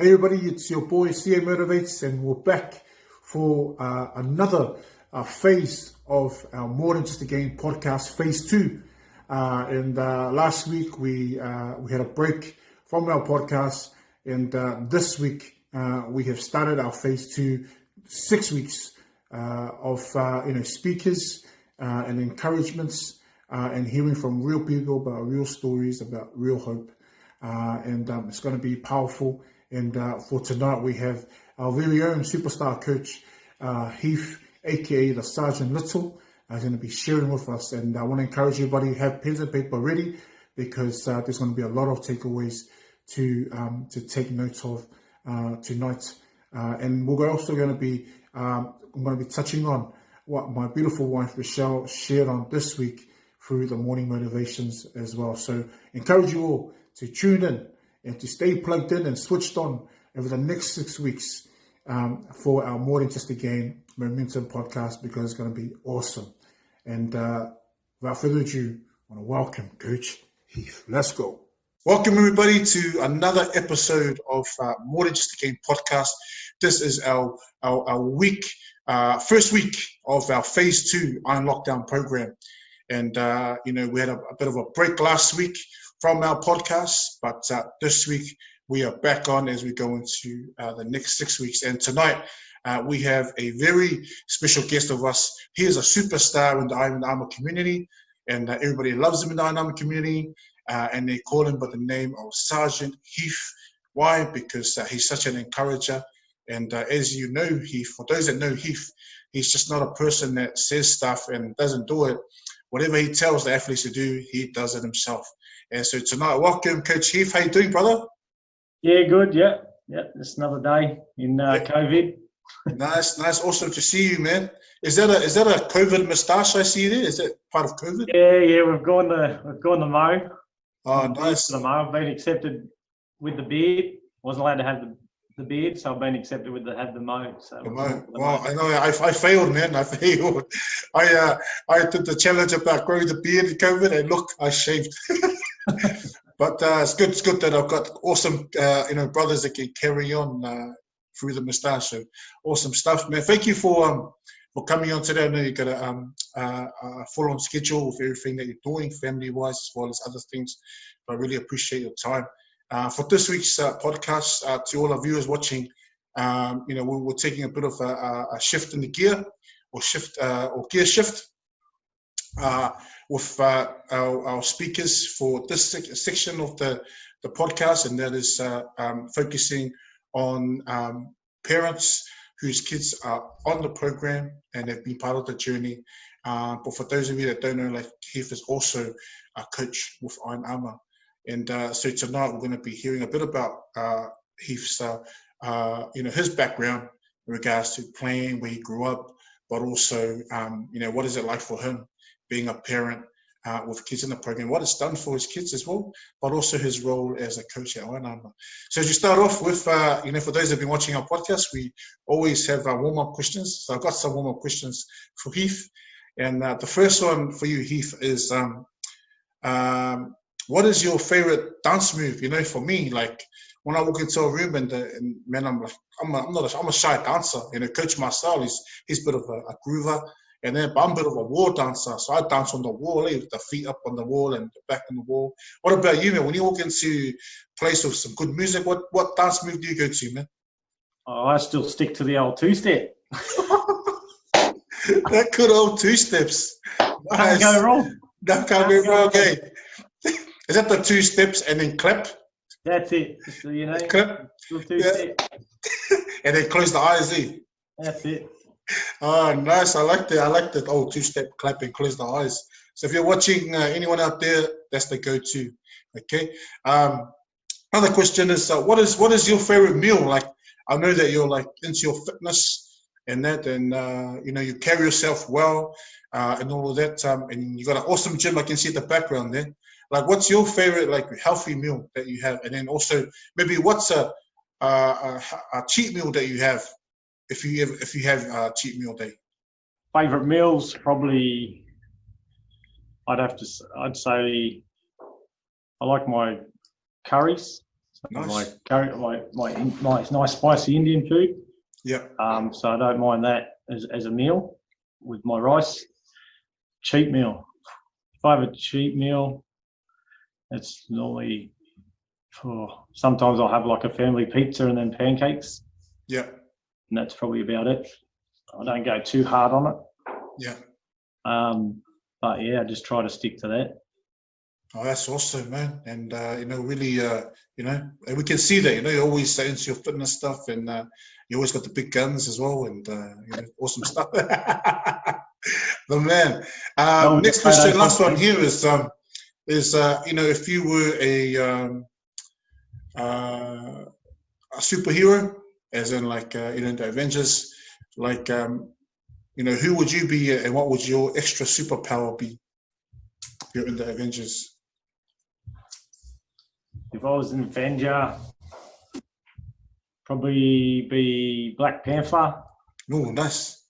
Hey everybody, it's your boy CA Motivates, and we're back for another phase of our More Than Just a Game podcast, phase 2. And last week we had a break from our podcast, and this week we have started our phase 2, 6 weeks of speakers and encouragements and hearing from real people about real stories, about real hope, and it's going to be powerful. And for tonight, we have our very own superstar coach, Heith, aka the Sergeant Little, is going to be sharing with us. And I want to encourage everybody to have pens and paper ready, because there's going to be a lot of takeaways to take note of tonight. And we're also going to be I'm going to be touching on what my beautiful wife Rochelle shared on this week through the morning motivations as well. So encourage you all to tune in and to stay plugged in and switched on over the next 6 weeks for our More Than Just a Game Momentum podcast, because it's going to be awesome. And without further ado, I want to welcome Coach Heith. Let's go. Welcome everybody to another episode of More Than Just a Game podcast. This is our week, first week of our phase 2 Iron Lockdown program. And, we had a bit of a break last week from our podcast, but this week we are back on as we go into the next 6 weeks. And tonight we have a very special guest of us. He is a superstar in the Iron Armor community, and everybody loves him in the Iron Armor community, and they call him by the name of Sergeant Heith. Why? Because he's such an encourager. And as you know, Heith, for those that know Heith, he's just not a person that says stuff and doesn't do it. Whatever he tells the athletes to do, he does it himself. And so tonight, welcome, Coach Heith. How you doing, brother? Yeah, good. Yeah. It's another day in COVID. Nice. Awesome to see you, man. Is that a COVID moustache I see there? Is that part of COVID? Yeah. We've gone to Mo. Oh, nice. To the Mo. I've been accepted with the beard. Wasn't allowed to have the beard, so I've been accepted with have the Mo. So the Mo. Well, I know I failed, man. I failed. I did the challenge about growing the beard in COVID, and look, I shaved. But it's good that I've got awesome brothers that can carry on through the moustache. So awesome stuff, man. Thank you for coming on today. I know you've got a full on schedule with everything that you're doing, family wise as well as other things. But I really appreciate your time. For this week's podcast, to all our viewers watching, we're taking a bit of a shift in the gear, or gear shift. With our speakers for this section of the podcast, and that is focusing on parents whose kids are on the program and have been part of the journey. But for those of you that don't know, like Heith is also a coach with Iron Armor. And so tonight we're going to be hearing a bit about Heith's, his background in regards to playing, where he grew up, but also, what is it like for him being a parent with kids in the program, what it's done for his kids as well, but also his role as a coach at Iron Armor. So as you start off with, for those that have been watching our podcast, we always have warm-up questions. So I've got some warm-up questions for Heith. And the first one for you, Heith, is what is your favorite dance move? For me, like when I walk into a room and man, I'm a shy dancer. Coach Marcel, he's a bit of a groover. And then I'm a bit of a wall dancer, so I dance on the wall, with the feet up on the wall and the back on the wall. What about you, man? When you walk into a place with some good music, what dance move do you go to, man? Oh, I still stick to the old two-step. That good old two-steps. Nice. Can't go wrong. That can't go wrong. Okay. Is that the 2 steps and then clap? That's it. Clap. Still two-step. And then close the eyes, That's it. Oh, nice. I like that old 2-step clap and close the eyes. So if you're watching, anyone out there, that's the go-to. Okay. Another question is, what is your favorite meal? Like, I know that you're like into your fitness and that, and you carry yourself well and all of that. And you got an awesome gym. I can see the background there. Like, what's your favorite healthy meal that you have? And then also maybe what's a cheat meal that you have? If you have a cheat meal day. Favorite meals, probably I'd say I like my curries. Nice. My nice spicy Indian food. Yeah. So I don't mind that as a meal with my rice. Cheap meal. If I have a cheap meal, it's normally sometimes I'll have like a family pizza and then pancakes. Yeah. And that's probably about it. I don't go too hard on it. Yeah. But yeah, I just try to stick to that. Oh, that's awesome, man. And, really, and we can see that, you're always into your fitness stuff, and you always got the big guns as well, and, awesome stuff. The man. Next question, last one here is if you were a superhero, as in like, the Avengers, like, who would you be and what would your extra superpower be if you're in the Avengers? If I was an Avenger, probably be Black Panther. Oh, nice.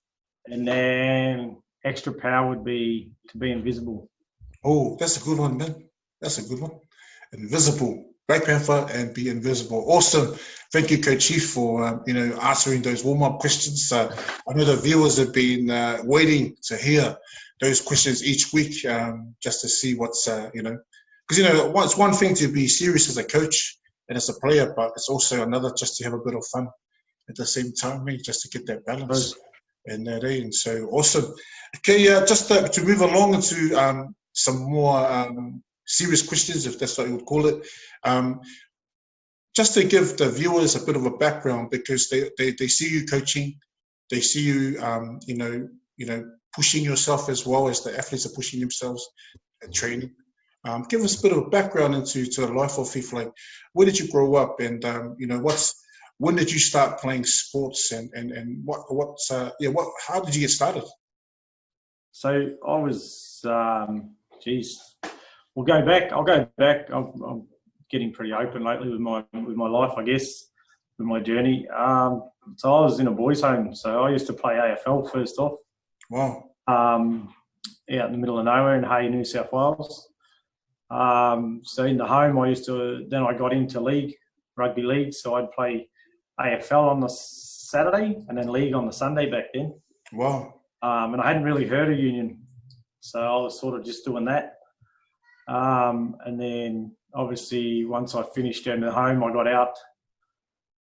And then extra power would be to be invisible. Oh, that's a good one, man. That's a good one. Invisible. Black Panther and be invisible. Awesome. Thank you, Coach Heith, for answering those warm-up questions. I know the viewers have been waiting to hear those questions each week, just to see what's because it's one thing to be serious as a coach and as a player, but it's also another just to have a bit of fun at the same time, just to get that balance. And so awesome. Okay, just to move along into some more serious questions, if that's what you would call it. Just to give the viewers a bit of a background, because they see you coaching, they see you pushing yourself as well as the athletes are pushing themselves and training. Give us a bit of a background into the life of Heith. Like, where did you grow up, and when did you start playing sports, and how did you get started? So I was, we'll go back. I'll go back. I'm getting pretty open lately with my life, I guess, with my journey. So I was in a boys' home. So I used to play AFL first off. Wow. Out in the middle of nowhere in Heith, New South Wales. So in the home, then I got into rugby league. So I'd play AFL on the Saturday and then league on the Sunday back then. Wow. And I hadn't really heard of union. So I was sort of just doing that. And then obviously once I finished down at home, I got out.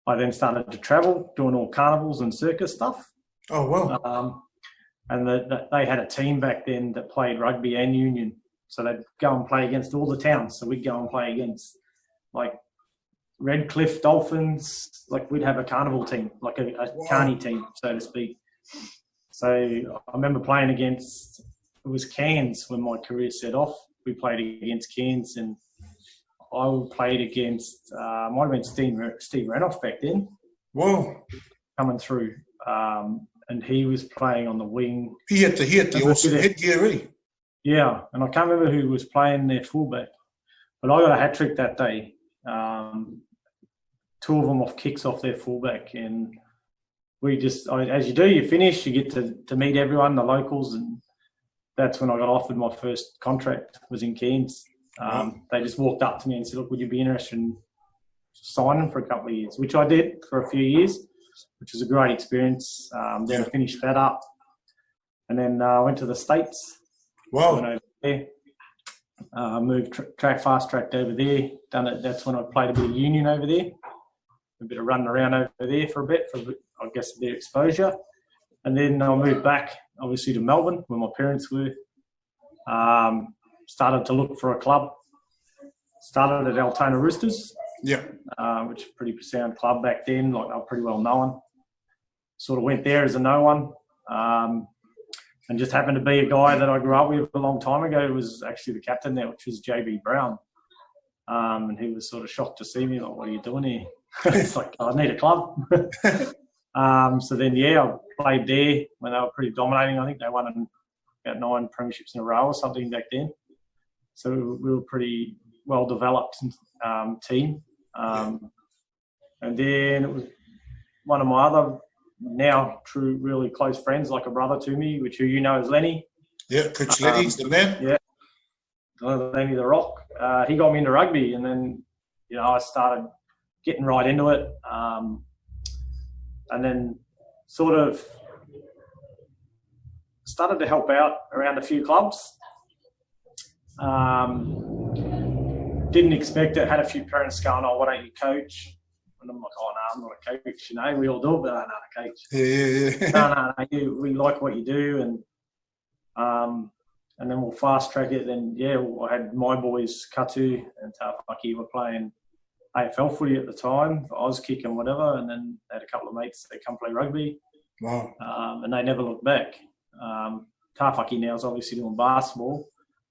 I then started to travel, doing all carnivals and circus stuff. Oh, wow. And they had a team back then that played rugby and union. So they'd go and play against all the towns. So we'd go and play against like Redcliffe Dolphins. Like we'd have a carnival team, like a carny team, so to speak. So I remember playing against, it was Cairns when my career set off. We played against Cairns, and I played against, might have been Steve Renoff back then. Whoa. Coming through. And he was playing on the wing. He had the awesome headgear, really. Yeah, and I can't remember who was playing their fullback, but I got a hat trick that day. Two of them off kicks off their fullback, and we just, as you do, you finish, you get to meet everyone, the locals, and that's when I got offered my first contract. Was in Cairns. They just walked up to me and said, "Look, would you be interested in signing for a couple of years?" Which I did for a few years, which was a great experience. Then I finished that up, and then I went to the States. Wow. Went over there, moved fast-tracked over there. Done it. That's when I played a bit of union over there. A bit of running around over there for a bit, I guess, a bit of exposure. And then I moved back, obviously, to Melbourne, where my parents were. Started to look for a club. Started at Altona Roosters. Yeah. Which is a pretty sound club back then. Like, they were pretty well known. Sort of went there as a no one. And just happened to be a guy that I grew up with a long time ago, who was actually the captain there, which was JB Brown. And he was sort of shocked to see me, like, "What are you doing here?" It's like, "I need a club." So then, I played there when they were pretty dominating. I think they won about 9 premierships in a row or something back then. So we were pretty well-developed team. And then it was one of my other now true, really close friends, like a brother to me, who you know as Lenny. Yeah, Coach Lenny's the man. Yeah, Lenny the Rock. He got me into rugby, and then I started getting right into it. And then sort of started to help out around a few clubs. Didn't expect it. Had a few parents going, "Oh, why don't you coach?" And I'm like, "Oh, no, I'm not a coach. You know, we all do it, but I'm not a coach." Yeah. No, we like what you do, and then we'll fast track it. Then I had my boys Katu and Tawhaki were playing AFL footy at the time, Oz kick and whatever, and then they had a couple of mates that come play rugby. Wow. And they never looked back. Tawhaki now is obviously doing basketball.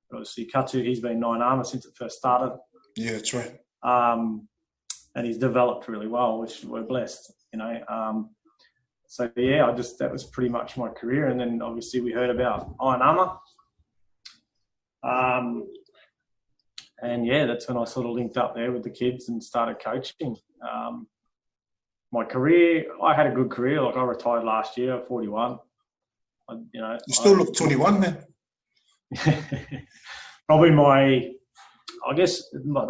But obviously Katu, he's been 9-armer since it first started. Yeah, that's right. And he's developed really well, which we're blessed, you know. That was pretty much my career. And then obviously we heard about Iron Armour. That's when I sort of linked up there with the kids and started coaching. My career, I had a good career. Like I retired last year at 41. You still look 21, man. Probably the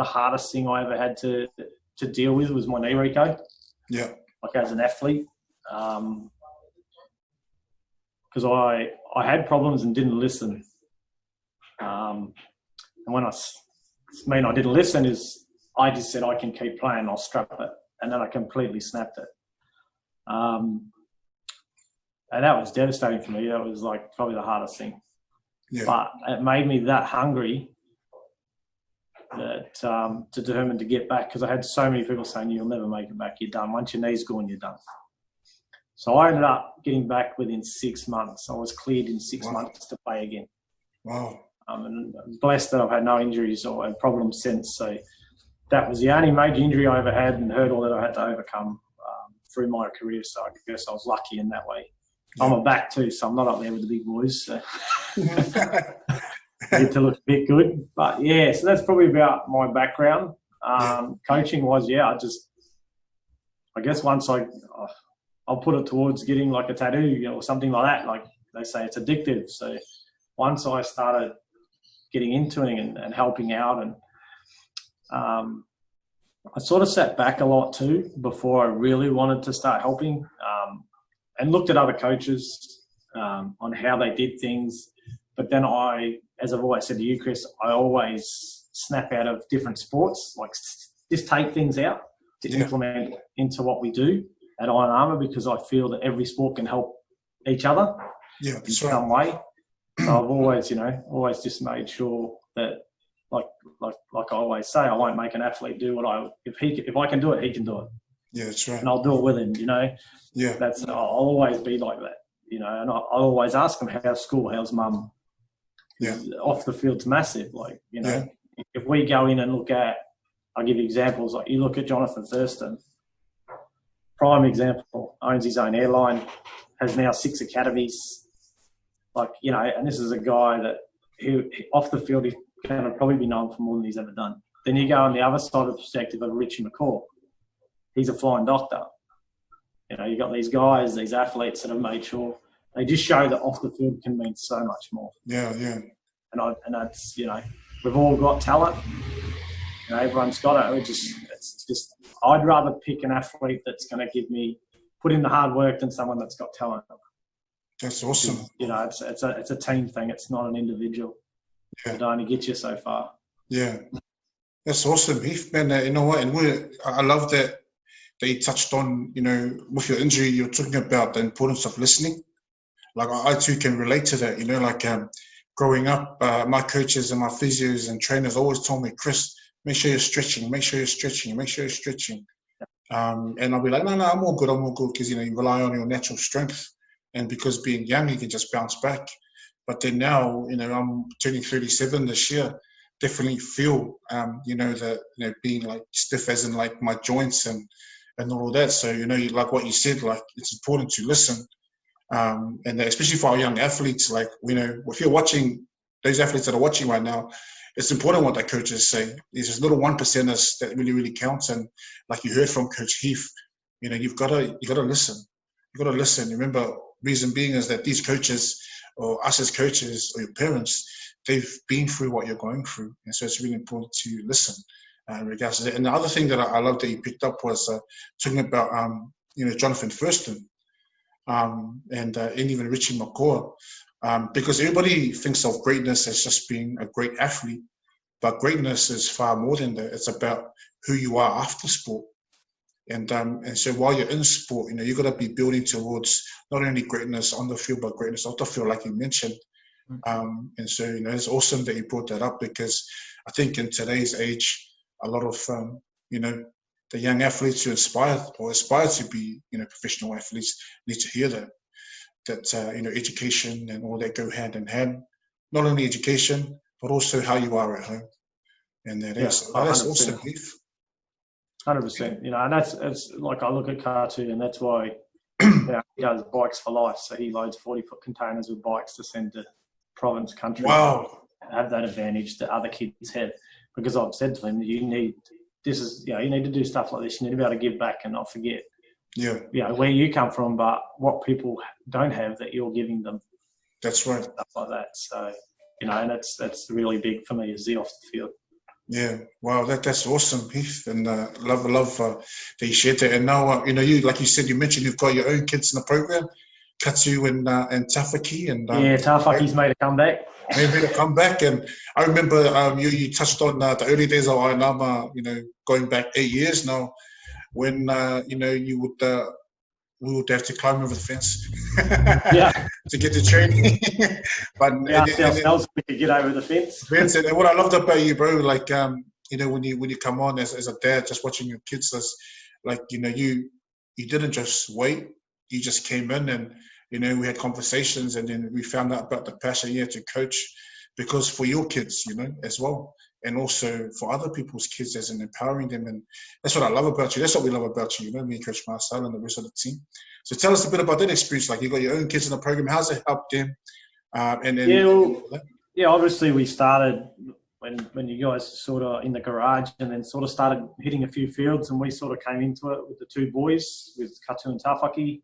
hardest thing I ever had to deal with was my knee reco. Yeah. Like as an athlete. Because I had problems and didn't listen. And when I didn't listen is I just said I can keep playing, I'll strap it. And then I completely snapped it. And that was devastating for me. That was like probably the hardest thing. Yeah. But it made me that hungry that determined to get back, because I had so many people saying, "You'll never make it back, you're done. Once your knee's gone, you're done." So I ended up getting back within 6 months. I was cleared in 6 months to play again. Wow. And I'm blessed that I've had no injuries or problems since. So that was the only major injury I ever had and hurdle that I had to overcome through my career. So I guess I was lucky in that way. Yeah. I'm a back too, so I'm not up there with the big boys. So. I get to look a bit good. But, so that's probably about my background. Coaching was, I guess once I'll put it towards getting like a tattoo, or something like that. Like they say, it's addictive. So once I started getting into it and helping out, and I sort of sat back a lot too before I really wanted to start helping, and looked at other coaches on how they did things. But then as I've always said to you, Chris, I always snap out of different sports, like just take things out to implement into what we do at Iron Armour, because I feel that every sport can help each other in some way. So I've always just made sure that, like I always say, I won't make an athlete do what if I can do it, he can do it. Yeah, that's right. And I'll do it with him, Yeah. I'll always be like that, and I'll always ask him, how's school, how's mum? Yeah. Off the field's massive, If we go in and look at, I'll give you examples, like you look at Jonathan Thurston, prime example, owns his own airline, has now 6 academies, and this is a guy that off the field, he's going to probably be known for more than he's ever done. Then you go on the other side of the perspective of Richie McCaw. He's a flying doctor. You got these guys, these athletes that have made sure they just show that off the field can mean so much more. Yeah, yeah. And that's, we've all got talent. Everyone's got it. It's just, I'd rather pick an athlete that's going to put in the hard work than someone that's got talent. That's awesome. It's a team thing. It's not an individual. Yeah. It only gets you so far. Yeah. That's awesome, Heith, man. You know what? And I love that you touched on, with your injury, you're talking about the importance of listening. Like I too can relate to that, growing up, my coaches and my physios and trainers always told me, Chris, make sure you're stretching, make sure you're stretching, make sure you're stretching. And I'll be like, no, I'm all good, because, you rely on your natural strength. And because being young, you can just bounce back. But then now, I'm turning 37 this year, definitely feel, being like stiff as in like my joints and all of that. So, like what you said, like it's important to listen. And especially for our young athletes, like, if you're watching, those athletes that are watching right now, it's important what their coaches say. There's just little 1%ers that really, really counts. And like you heard from Coach Heith, you've got to listen. You've got to listen. Remember, reason being is that these coaches, or us as coaches, or your parents, they've been through what you're going through. And so it's really important to listen. in regards to that. And the other thing that I love that you picked up was talking about, Jonathan Thurston and even Richie McCaw, because everybody thinks of greatness as just being a great athlete, but greatness is far more than that. It's about who you are after sport. And so while you're in sport, you've got to be building towards not only greatness on the field, but greatness off the field, like you mentioned. And so, it's awesome that you brought that up, because I think in today's age, a lot of, the young athletes who aspire to be, professional athletes need to hear that education and all that go hand in hand. Not only education, but also how you are at home. And that's awesome, Heith. 100%. And it's like, I look at Katu, and that's why he does bikes for life. So he loads 40-foot containers with bikes to send to province countries. Wow. Have that advantage that other kids have, because I've said to him, you need to do stuff like this. You need to be able to give back and not forget. Yeah. Where you come from, but what people don't have that you're giving them. That's right. Stuff like that. So, and that's really big for me, is the off the field. Yeah, wow, that's awesome, Heith, and love that you shared that. And now, you, like you said, you mentioned you've got your own kids in the program, Katu and Tafaki, and Tafaki's made a comeback. Made a comeback, and I remember you touched on the early days of Ainama, going back 8 years now, when we would have to climb over the fence to get to training. But ourselves, we could get over the fence. And what I loved about you, bro, like when you come on as a dad, just watching your kids, like you didn't just wait, you just came in, and we had conversations, and then we found out about the passion you had to coach, because for your kids, as well. And also for other people's kids, as in empowering them. And that's what I love about you. That's what we love about you, me and Coach Marcel and the rest of the team. So tell us a bit about that experience. Like, you got your own kids in the program. How's it helped them? Obviously we started when you guys sort of in the garage, and then sort of started hitting a few fields, and we sort of came into it with the two boys, with Katu and Tafaki.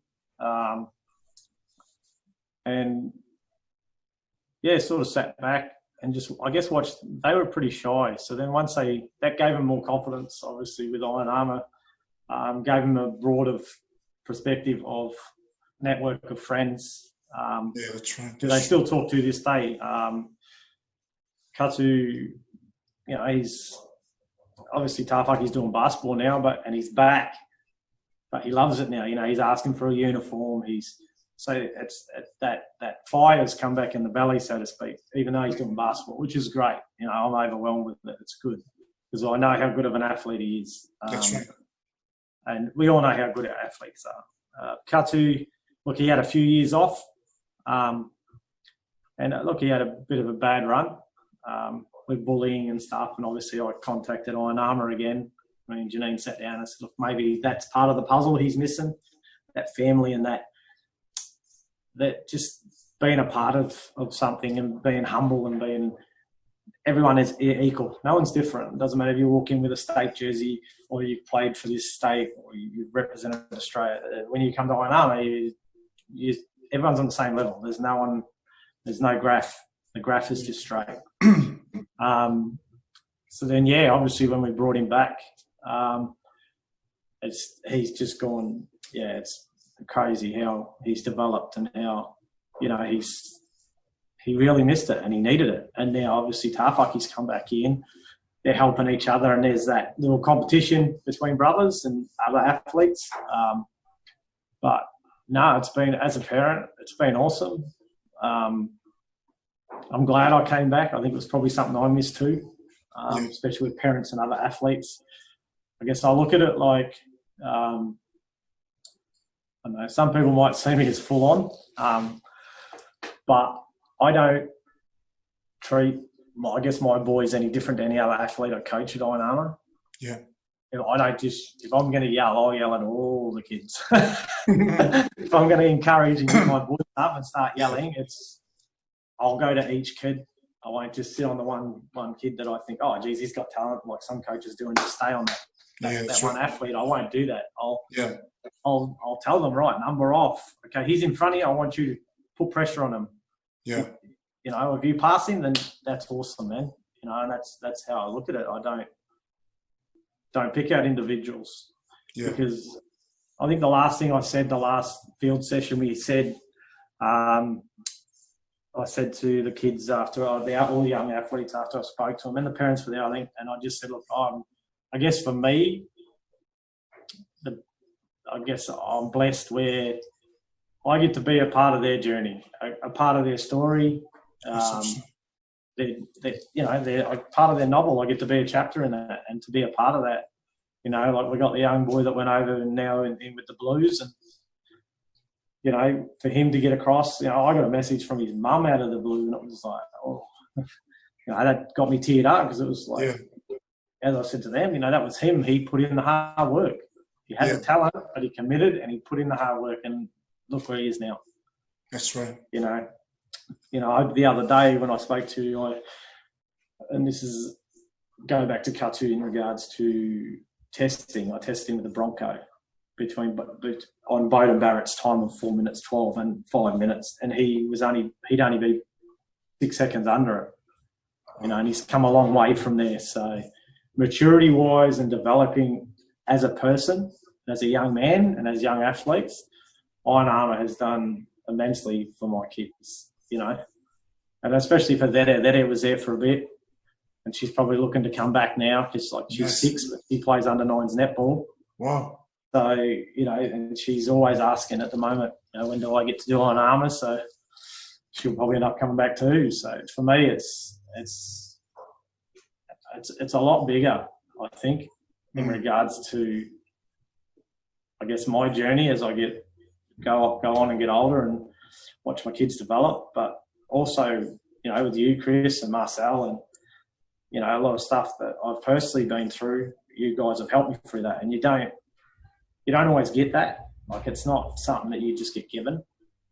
Sort of sat back and just, I guess, watched. They were pretty shy. So then once that gave them more confidence, obviously, with Iron Armour, gave them a broader perspective of network of friends. That's right. Who they still talk to this day. Katu, he's obviously Tafaki's doing basketball now, and he's back, but he loves it now. He's asking for a uniform. So it's that fire's come back in the belly, so to speak, even though he's doing basketball, which is great. I'm overwhelmed with it. It's good, because I know how good of an athlete he is. That's right. And we all know how good our athletes are. Katu, look, he had a few years off. He had a bit of a bad run with bullying and stuff. And obviously I contacted Iron Armour again. Janine sat down and said, look, maybe that's part of the puzzle he's missing, that family, and that just being a part of something, and being humble, and being, everyone is equal. No one's different. It doesn't matter if you walk in with a state jersey, or you've played for this state, or you've represented Australia. When you come to Iron Armour, everyone's on the same level. There's no graph. The graph is just straight. So then, obviously when we brought him back, he's just gone, it's crazy how he's developed, and how, he really missed it, and he needed it. And now obviously Tafaki's come back in. They're helping each other, and there's that little competition between brothers and other athletes. But no, it's been, as a parent, it's been awesome. I'm glad I came back. I think it was probably something I missed too, especially with parents and other athletes. I guess I look at it like, I don't know, some people might see me as full on, but I don't treat, I guess, my boys any different to any other athlete I coach at Iron Armour. Yeah. I don't just, if I'm going to yell, I'll yell at all the kids. If I'm going to encourage and get my boys up and start yelling, I'll go to each kid. I won't just sit on the one kid that I think, oh, geez, he's got talent, like some coaches do, and just stay on that one athlete. I won't do that. I'll tell them, right, number off. Okay, he's in front of you. I want you to put pressure on him. Yeah. If you pass him, then that's awesome, man. And that's how I look at it. I don't, don't pick out individuals. Yeah. Because I think the last thing I said, the last field session we said, I said to the kids after all the young athletes after I spoke to them and the parents were there, I think, and I just said, look, I guess for me, I guess I'm blessed where I get to be a part of their journey, a part of their story. They're part of their novel. I get to be a chapter in that and to be a part of that. You know, like we got the young boy that went over now in with the Blues, and you know, for him to get across, you know, I got a message from his mum out of the blue, and it was like, oh, you know, that got me teared up because it was like, as I said to them, you know, that was him. He put in the hard work. He had the talent, but he committed and he put in the hard work, and look where he is now. That's right. You know, the other day when I spoke to you, and this is going back to Katu in regards to testing. I tested him with the Bronco on Bowden Barrett's time of 4 minutes 12 and 5 minutes, and he'd only be 6 seconds under it. You know, and he's come a long way from there. So maturity wise and developing as a person, as a young man and as young athletes, Iron Armour has done immensely for my kids, you know. And especially for Dede. Dede was there for a bit, and she's probably looking to come back now because she's 6, but she plays under-9s netball. Wow. So, you know, and she's always asking at the moment, you know, when do I get to do Iron Armour? So she'll probably end up coming back too. So for me, it's a lot bigger, I think, in regards to, I guess, my journey as I go on and get older and watch my kids develop. But also, you know, with you, Chris, and Marcel, and, you know, a lot of stuff that I've personally been through, you guys have helped me through that. And you don't always get that. Like, it's not something that you just get given.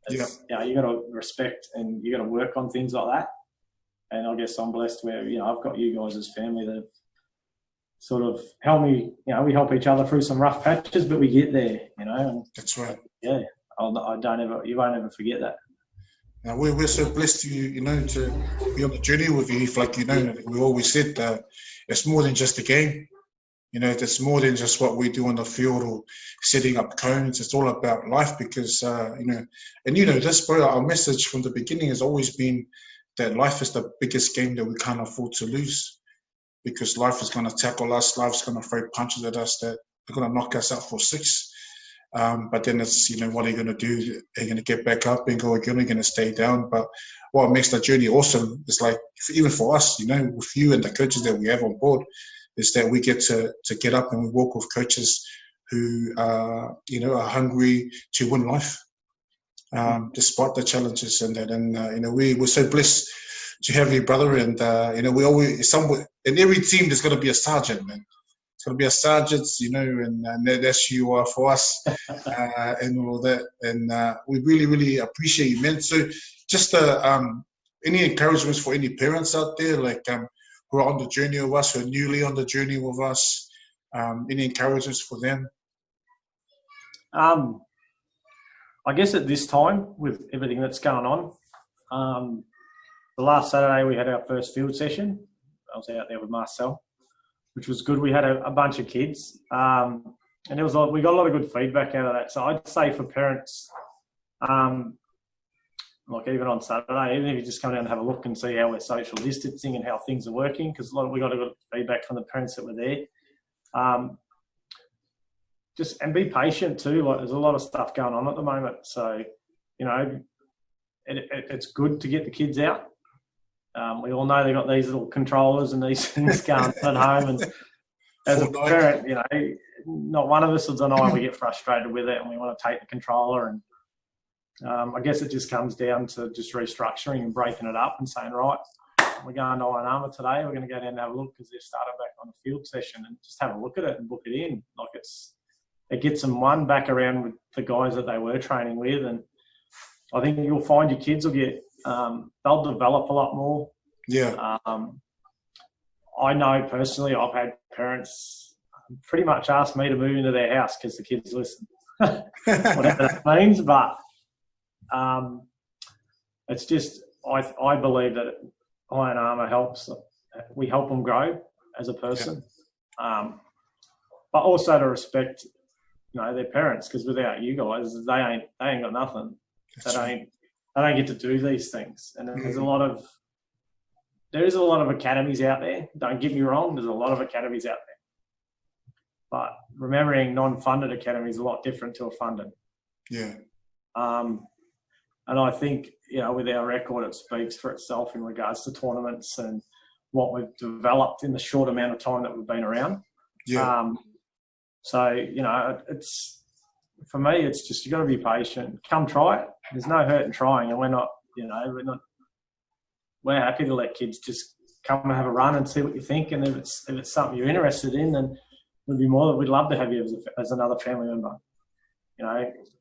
It's, you know, you got to respect and you got to work on things like that. And I guess I'm blessed where, you know, I've got you guys as family that have sort of helped me. You know, we help each other through some rough patches, but we get there, you know. And that's right. Yeah, you won't ever forget that. Now, we're so blessed to, you know, to be on the journey with you. Like, you know, we always said it's more than just a game. You know, it's more than just what we do on the field or setting up cones. It's all about life because, you know, and you know this, bro, our message from the beginning has always been that life is the biggest game that we can't afford to lose because life is going to tackle us. Life's going to throw punches at us that are going to knock us out for 6. But then it's, you know, what are you going to do? Are you going to get back up and go again? Are you going to stay down? But what makes the journey awesome is like, even for us, you know, with you and the coaches that we have on board, is that we get to get up and we walk with coaches who, you know, are hungry to win life, despite the challenges and that. And, you know, we're so blessed to have you, brother. And, you know, we always, in every team, there's going to be a sergeant, man. It's going to be a sergeant, you know, and that's who you are for us and all that. And we really, really appreciate you, man. So just any encouragements for any parents out there, like, who are on the journey with us, who are newly on the journey with us, any encouragements for them? I guess at this time, with everything that's going on, the last Saturday we had our first field session. I was out there with Marcel, which was good. We had a bunch of kids, and we got a lot of good feedback out of that. So I'd say for parents, like even on Saturday, even if you just come down and have a look and see how we're social distancing and how things are working, because we got a good feedback from the parents that were there. And be patient too. Like, there's a lot of stuff going on at the moment, so you know it's good to get the kids out. We all know they've got these little controllers and these things going on at home, and as a parent, you know, not one of us will deny we get frustrated with it and we want to take the controller. And I guess it just comes down to just restructuring and breaking it up and saying, right, we're going to Iron Armour today. We're going to go down and have a look because they've started back on a field session, and just have a look at it and book it in. Like, it gets them back around with the guys that they were training with, and I think you'll find your kids will get they'll develop a lot more. Yeah. I know personally, I've had parents pretty much ask me to move into their house because the kids listen, whatever that means. But it's just, I believe that Iron Armour helps. We help them grow as a person. but also to respect, their parents, because without you guys, they ain't got nothing. They don't get to do these things. And there is a lot of academies out there. Don't get me wrong, there's a lot of academies out there. But remembering non-funded academies is a lot different to a funded. Yeah. And I think, with our record, it speaks for itself in regards to tournaments and what we've developed in the short amount of time that we've been around. Yeah. It's, for me, it's just, you got to be patient. Come try it. There's no hurt in trying, and we're happy to let kids just come and have a run and see what you think. And if it's something you're interested in, then we'd love to have you as another family member.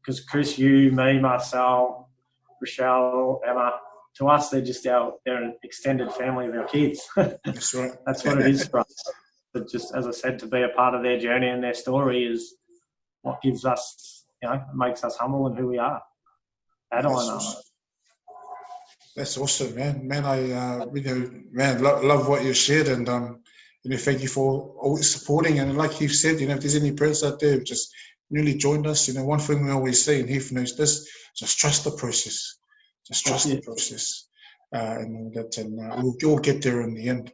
Because Chris, you, me, Marcel, Rochelle, Emma, to us, they're an extended family of our kids. That's right. That's what it is for us. But just, as I said, to be a part of their journey and their story is what gives us, makes us humble in who we are. How do I know? That's awesome, man. Man, I love what you shared, and thank you for always supporting. And like you've said, if there's any parents out there who just newly joined us, one thing we always say, and Heith knows this, just trust the process. Just trust the process, and all that, and we'll get there in the end.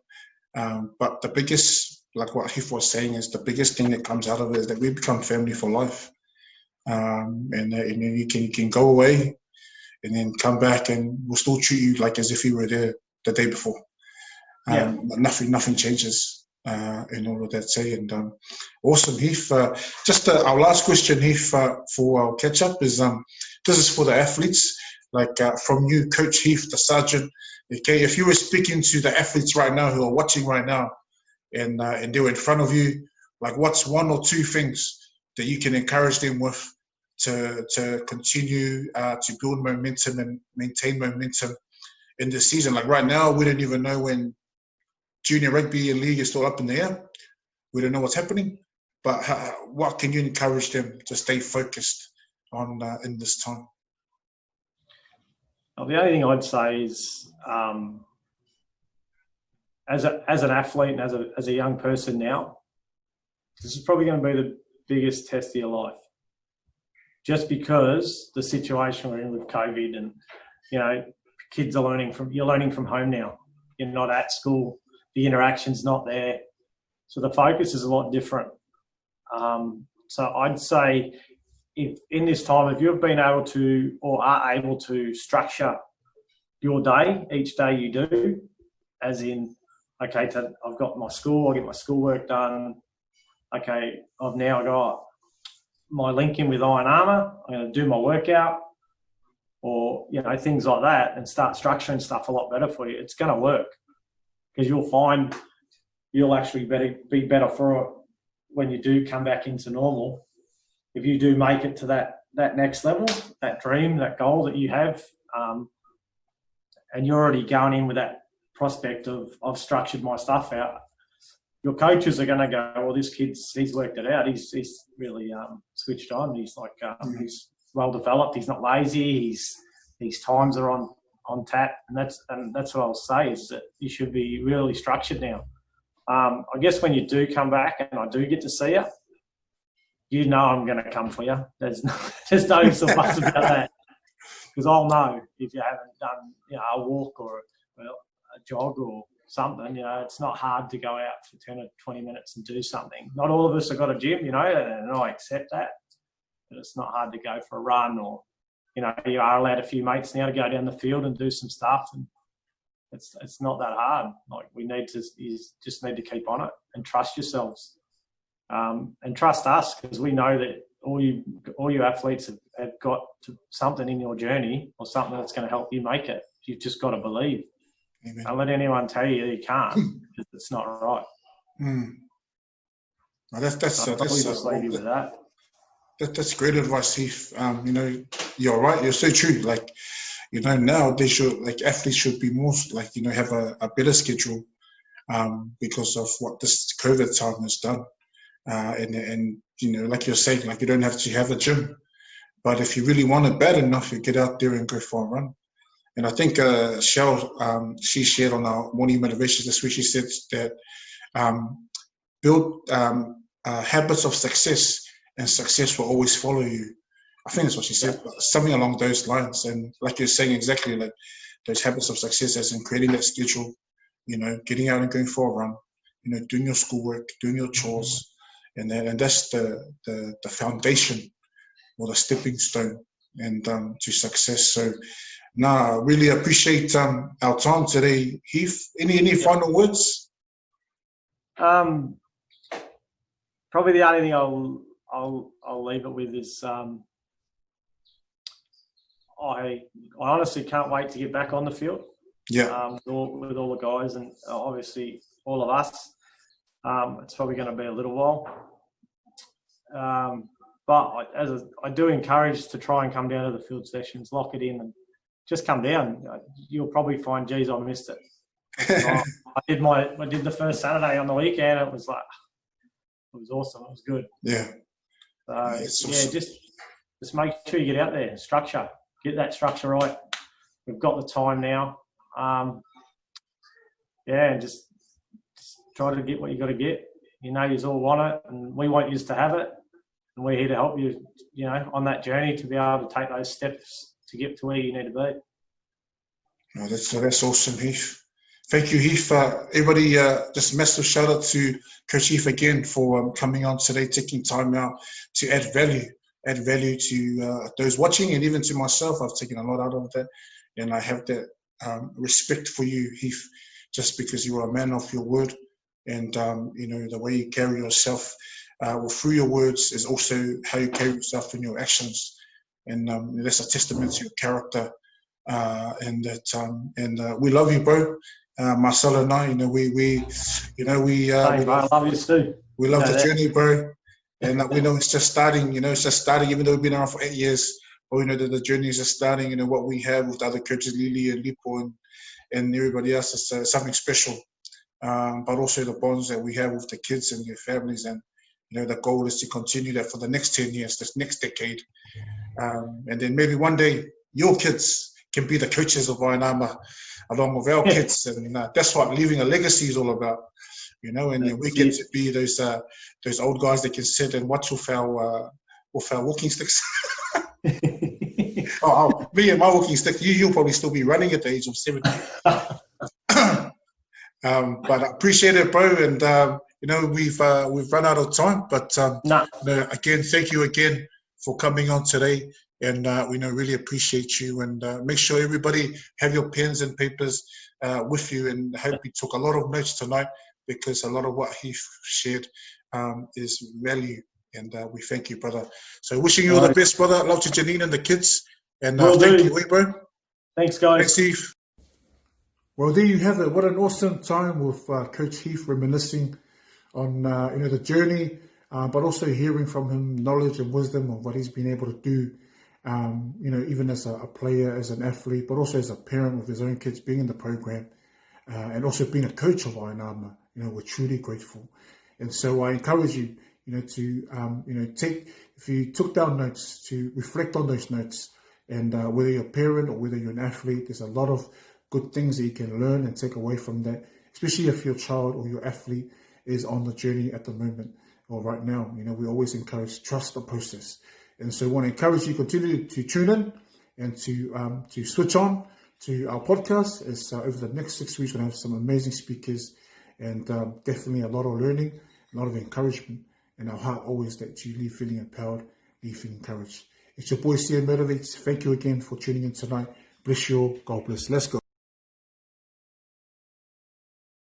But the biggest, like what Heith was saying, is the biggest thing that comes out of it is that we become family for life. And then you can go away and then come back, and we'll still treat you like as if you were there the day before. But nothing changes in all of that. Say, and awesome, Heith. Just our last question, Heith, for our catch up is this is for the athletes. Like from you, Coach Heith, the sergeant. Okay, if you were speaking to the athletes right now who are watching right now, and they were in front of you, like what's one or two things that you can encourage them with to continue to build momentum and maintain momentum in this season? Like right now, we don't even know when junior rugby and league is still up in the air. We don't know what's happening, but what can you encourage them to stay focused on in this time? Well, the only thing I'd say is, as an athlete and as a young person now, this is probably going to be the biggest test of your life. Just because the situation we're in with COVID, and kids are you're learning from home now. You're not at school. The interaction's not there, so the focus is a lot different. So I'd say, if in this time, if you've been able to or are able to structure your day, each day you do, as in, okay, I've got my school, I get my schoolwork done. Okay, I've now got my link in with Iron Armour, I'm going to do my workout, or things like that, and start structuring stuff a lot better for you. It's going to work, because you'll find you'll actually be better for it when you do come back into normal. If you do make it to that next level, that dream, that goal that you have, and you're already going in with that prospect of I've structured my stuff out, your coaches are going to go, well, this kid's, he's worked it out. He's really switched on. He's like, he's well developed. He's not lazy. His times are on tap. And that's what I'll say, is that you should be really structured now. I guess when you do come back and I do get to see you, I'm going to come for you. There's no ifs or buts about that, because I'll know if you haven't done a walk or a jog or something. It's not hard to go out for 10 or 20 minutes and do something. Not all of us have got a gym, and I accept that. But it's not hard to go for a run, or you are allowed a few mates now to go down the field and do some stuff, and it's not that hard. Like, you just need to keep on it and trust yourselves, and trust us, because we know that all you athletes have got something in your journey, or something that's going to help you make it. You've just got to believe. Amen. Don't let anyone tell you can't, because it's not right. Well, that's leave you with that. That's great advice, Heith. You're right. You're so true. Like, now they should, like, athletes should be more like, have a better schedule, because of what this COVID time has done. And like you're saying, like, you don't have to have a gym, but if you really want it bad enough, you get out there and go for a run. And I think Shell, she shared on our morning motivation this week, she said that build habits of success, and success will always follow you. I think that's what she said, something along those lines. And like you're saying, exactly like those habits of success, as in creating that schedule, getting out and going for a run, doing your schoolwork, doing your chores, and that's the foundation or the stepping stone and to success. So, I really appreciate our time today, Heith. Any final words? Probably the only thing I'll leave it with is I honestly can't wait to get back on the field. Yeah. With all the guys and obviously all of us. It's probably going to be a little while. But I do encourage to try and come down to the field sessions, lock it in, and just come down. You'll probably find, geez, I missed it. I did the first Saturday on the weekend. It was awesome. It was good. Yeah. So awesome. just make sure you get out there. Structure. Get that structure right. We've got the time now. And just try to get what you got to get. You all want it, and we want you to have it. And we're here to help you, on that journey to be able to take those steps to get to where you need to be. No, that's awesome, Heith. Thank you, Heith. Everybody, just massive shout out to Coach Heith again for coming on today, taking time out to add value to those watching, and even to myself. I've taken a lot out of that, and I have that respect for you, Heith, just because you are a man of your word, and the way you carry yourself through your words is also how you carry yourself in your actions, and that's a testament to your character, and we love you, bro. Marcel and I, we love you too. We love the journey, bro. And we know it's just starting, it's just starting, even though we've been around for 8 years, but we know that the journey is just starting, what we have with the other coaches, Lily and Lipo and everybody else is something special. But also the bonds that we have with the kids and their families. And, the goal is to continue that for the next 10 years, this next decade. And then maybe one day your kids can be the coaches of Wainama along with our kids. And that's what leaving a legacy is all about. And we get to be those old guys that can sit and watch with our walking sticks. Me and my walking stick, you'll probably still be running at the age of 70. But I appreciate it, bro. And we've run out of time. But again, thank you again for coming on today. And we really appreciate you. And make sure everybody have your pens and papers with you. And I hope you took a lot of notes tonight, because a lot of what he shared is value. And we thank you, brother. So wishing you all the best, brother. Love to Janine and the kids. And thank you, bro. Thanks, guys. Thanks, Heith. Well, there you have it. What an awesome time with Coach Heith, reminiscing on the journey, but also hearing from him knowledge and wisdom of what he's been able to do. Even as a player, as an athlete, but also as a parent with his own kids, being in the program, and also being a coach of Wainama. We're truly grateful. And so I encourage you, to if you took down notes, to reflect on those notes, and whether you're a parent or whether you're an athlete, there's a lot of good things that you can learn and take away from that, especially if your child or your athlete is on the journey at the moment or right now. We always encourage trust the process. And so I want to encourage you to continue to tune in and to switch on to our podcast. As over the next 6 weeks, we're going to have some amazing speakers, and definitely a lot of learning, a lot of encouragement. And our heart always that you leave feeling empowered, leave feeling encouraged. It's your boy, CM Motivates. Thank you again for tuning in tonight. Bless you all. God bless. Let's go.